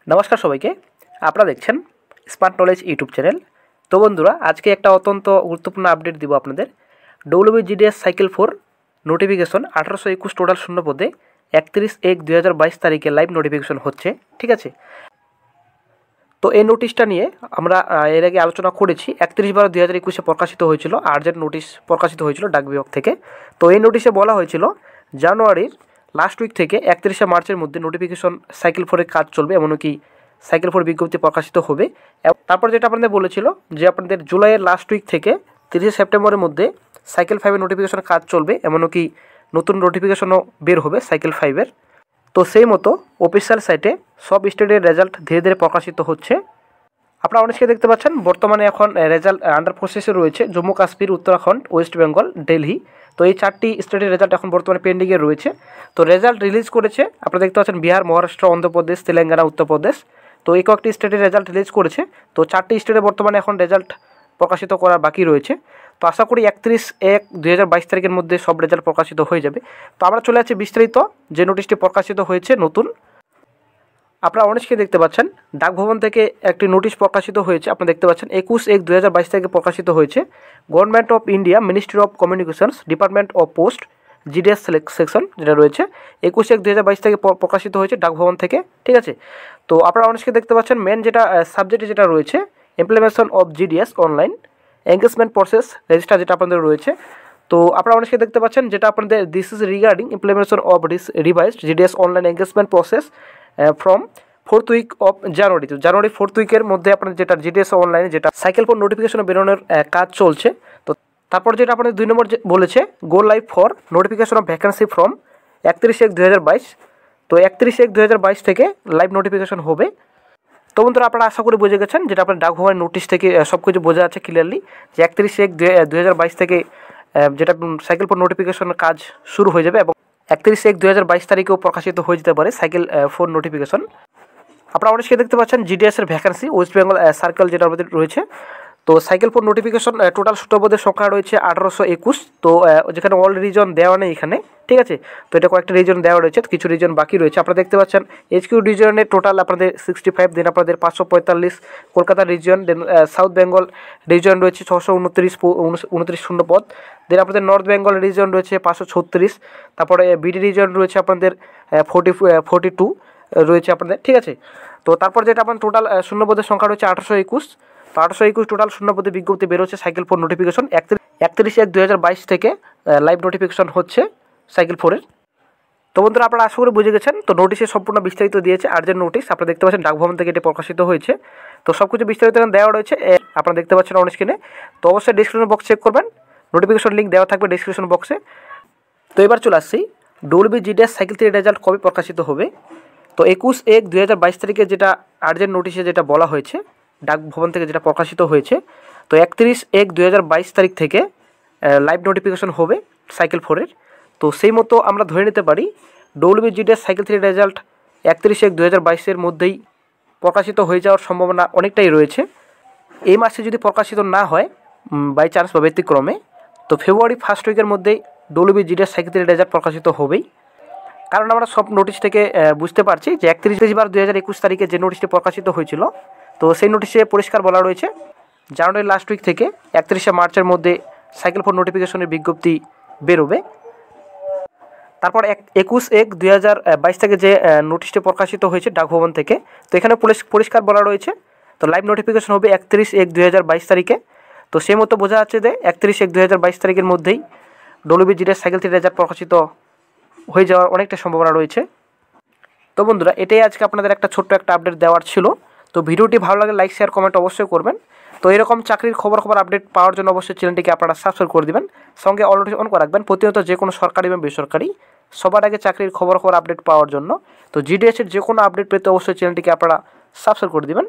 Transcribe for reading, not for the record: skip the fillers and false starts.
নমস্কার সবাইকে, আপনারা দেখছেন স্মার্ট নলেজ ইউটিউব চ্যানেল। তো বন্ধুরা, আজকে একটা অত্যন্ত গুরুত্বপূর্ণ আপডেট দিব আপনাদের। ডব্লিউবিজিডিএস সাইকেল 4 নোটিফিকেশন 1821 টোটাল শূন্য পদে 31/1/2022 তারিখে লাইভ নোটিফিকেশন হচ্ছে। ঠিক আছে, তো এই নোটিশটা নিয়ে আমরা এর আগে আলোচনা করেছি। 31/12/2021 প্রকাশিত হয়েছিল, আর্জেন্ট নোটিশ প্রকাশিত হয়েছিল ডাক বিভাগ থেকে। তো এই নোটিশে বলা হয়েছিল জানুয়ারির লাস্ট উইক থেকে 31শে মার্চের মধ্যে নোটিফিকেশন সাইকেল 4-এর কাজ চলবে, এমনকি সাইকেল 4 বিজ্ঞপ্তি প্রকাশিত হবে। তারপর যেটা আপনাদের বলেছিল যে আপনাদের জুলাইয়ের লাস্ট উইক থেকে 30শে সেপ্টেম্বরের মধ্যে সাইকেল 5-এর নোটিফিকেশনের কাজ চলবে, এমনকি নতুন নোটিফিকেশনও বের হবে সাইকেল 5-এর। তো সেই মতো অফিসিয়াল সাইটে সব স্টেটের রেজাল্ট ধীরে ধীরে প্রকাশিত হচ্ছে। আপনারা অনেকে দেখতে পাচ্ছেন বর্তমানে এখন রেজাল্ট আন্ডার প্রসেসে রয়েছে জম্মু কাশ্মীর, উত্তরাখণ্ড, ওয়েস্ট বেঙ্গল, দিল্লি। তো এই 4টি স্টেটের রেজাল্ট এখন বর্তমানে পেন্ডিংয়ে রয়েছে। তো রেজাল্ট রিলিজ করেছে, আপনারা দেখতে পাচ্ছেন বিহার, মহারাষ্ট্র, অন্ধ্রপ্রদেশ, তেলেঙ্গানা, উত্তরপ্রদেশ। তো এই কয়েকটি স্টেটের রেজাল্ট রিলিজ করেছে। তো 4টি স্টেটে বর্তমানে এখন রেজাল্ট প্রকাশিত করা বাকি রয়েছে। তো আশা করি 31/1/2022 তারিখের মধ্যে সব রেজাল্ট প্রকাশিত হয়ে যাবে। তো আমরা চলে যাচ্ছি বিস্তারিত যে নোটিশটি প্রকাশিত হয়েছে নতুন। আপনারা অনেকে দেখতে পাচ্ছেন ডাকভবন থেকে একটি নোটিশ প্রকাশিত হয়েছে। আপনারা দেখতে পাচ্ছেন 21/1/2022 তারিখে প্রকাশিত হয়েছে। Government of India, ministry of communications, department of post, GDS section যেটা রয়েছে 21/1/2022 থেকে প্রকাশিত হয়েছে ডাকভবন থেকে। ঠিক আছে, তো আপনারা অনেকে দেখতে পাচ্ছেন মেন যেটা সাবজেক্টে যেটা রয়েছে implementation of GDS online engagement process register যেটা আপনাদের রয়েছে। তো আপনারা অনেকে দেখতে পাচ্ছেন যেটা আপনাদের this is regarding implementation of revised GDS online engagement process from 4th week of January. তো জানুয়ারি 4th উইকের মধ্যে আপনাদের যেটা জিডিএস অনলাইনে যেটা সাইকেল 4 নোটিফিকেশন বেরোনোর কাজ চলছে। তো তারপর যেটা আপনাদের 2 নম্বর বলেছে গো live for notification off vacancy from 31/1/2022। তো 31/1/2022 থেকে লাইভ নোটিফিকেশন হবে। তো বন্ধুরা, আপনারা আশা করি বুঝে গেছেন যেটা আপনার ডাকভবনের নোটিশ থেকে সব কিছু বোঝা যাচ্ছে ক্লিয়ারলি যে 31/1/2022 থেকে যেটা সাইকেল 4 নোটিফিকেশনের কাজ শুরু হয়ে যাবে এবং 31/1/2022 তারিখেও প্রকাশিত হয়ে যেতে পারে সাইকেল 4 নোটিফিকেশন। আপনারা অনেকে দেখতে পাচ্ছেন জিডিএসের ভ্যাকেন্সি ওয়েস্ট বেঙ্গল সার্কেল যেটা আমাদের রয়েছে। তো সাইকেল 4 নোটিফিকেশন টোটাল শূন্যপদের সংখ্যা রয়েছে 1821। তো যেখানে অল রিজন দেওয়া নেই এখানে। ঠিক আছে, তো এটা কয়েকটা রিজন দেওয়া রয়েছে, কিছু রিজন বাকি রয়েছে। আপনারা দেখতে পাচ্ছেন এইচকিউ রিজনের টোটাল আপনাদের 65, দেন আপনাদের 545 কলকাতা রিজন, দেন সাউথ বেঙ্গল রিজন রয়েছে 629 শূন্য পদ, দেন আপনাদের নর্থ বেঙ্গল রিজন রয়েছে 536, তারপরে বিডি রিজন রয়েছে আপনাদের 42 রয়েছে আপনাদের। ঠিক আছে, তো তারপর যেটা আপনার টোটাল শূন্যপদের সংখ্যা রয়েছে 1821। তো 1821 টোটাল শূন্যপদে বিজ্ঞপ্তি বেরোচ্ছে সাইকেল 4 নোটিফিকেশন 31/1/2022 থেকে লাইভ নোটিফিকেশন হচ্ছে সাইকেল 4-এর। তো বন্ধুরা, আপনারা আশা করে বুঝে গেছেন। তো নোটিশে সম্পূর্ণ বিস্তারিত দিয়েছে, আর্জেন্ট নোটিশ। আপনারা দেখতে পাচ্ছেন ডাকভবন থেকে এটি প্রকাশিত হয়েছে। তো সব কিছু বিস্তারিত দেওয়া রয়েছে, আপনারা দেখতে পাচ্ছেন অন স্ক্রিনে। তো অবশ্যই ডিসক্রিপশন বক্স চেক করবেন, নোটিফিকেশন লিঙ্ক দেওয়া থাকবে ডিসক্রিপশন বক্সে। তো এবার চলে আসছি ডব্লিউবিজিডিএস সাইকেল 3 রেজাল্ট কবে প্রকাশিত হবে। তো 21/1/2022 তারিখে যেটা আর্জেন্ট নোটিশে যেটা বলা হয়েছে ডাকভবন থেকে যেটা প্রকাশিত হয়েছে, তো 31/1/2022 তারিখ থেকে লাইভ নোটিফিকেশন হবে সাইকেল 4-এর। তো সেই মতো আমরা ধরে নিতে পারি ডব্লিউবিজিডিএস সাইকেল 3 রেজাল্ট 31/1/2022 মধ্যেই প্রকাশিত হয়ে যাওয়ার সম্ভাবনা অনেকটাই রয়েছে। এই মাসে যদি প্রকাশিত না হয় বাই চান্স বা ব্যতিক্রমে, তো ফেব্রুয়ারি 1st উইকের মধ্যেই ডব্লিউবিজিডিএস সাইকেল 3 রেজাল্ট প্রকাশিত হবেই। কারণ আমরা সব নোটিশ থেকে বুঝতে পারছি যে 31/12/2021 তারিখে যে নোটিশটি প্রকাশিত হয়েছিল, তো সেই নোটিশে পরিষ্কার বলা রয়েছে জানুয়ারি লাস্ট উইক থেকে 31শে মার্চের মধ্যে সাইকেল 4 নোটিফিকেশনের বিজ্ঞপ্তি বেরোবে। তারপর 21/1/2022 থেকে যে নোটিশটি প্রকাশিত হয়েছে ডাকভবন থেকে, তো এখানে পরিষ্কার বলা রয়েছে তো লাইভ নোটিফিকেশন হবে 31/1/2022 তারিখে। তো সেই মতো বোঝা যাচ্ছে যে 31/1/2022 তারিখের মধ্যেই ডব্লিউবিজিডিএস সাইকেল 3 রেজাল্ট প্রকাশিত হয়ে যাওয়ার অনেকটা সম্ভাবনা রয়েছে। তো বন্ধুরা, এটাই আজকে আপনাদের একটা ছোট্ট একটা আপডেট দেওয়ার ছিল। তো ভিডিওটি ভালো লাগে লাইক, শেয়ার, কমেন্ট অবশ্যই করবেন। তো এরকম চাকরির খবর আপডেট পাওয়ার জন্য অবশ্যই চ্যানেলটিকে আপনারা সাবস্ক্রাইব করে দিবেন, সঙ্গে অল নোটিফিকেশন অন করে রাখবেন প্রতিনিয়ত যে কোনো সরকারি এবং বেসরকারি সবার আগে চাকরির খবর আপডেট পাওয়ার জন্য। তো জিডিএসের যে কোনো আপডেট পেতে অবশ্যই চ্যানেলটিকে আপনারা সাবস্ক্রাইব করে দিবেন।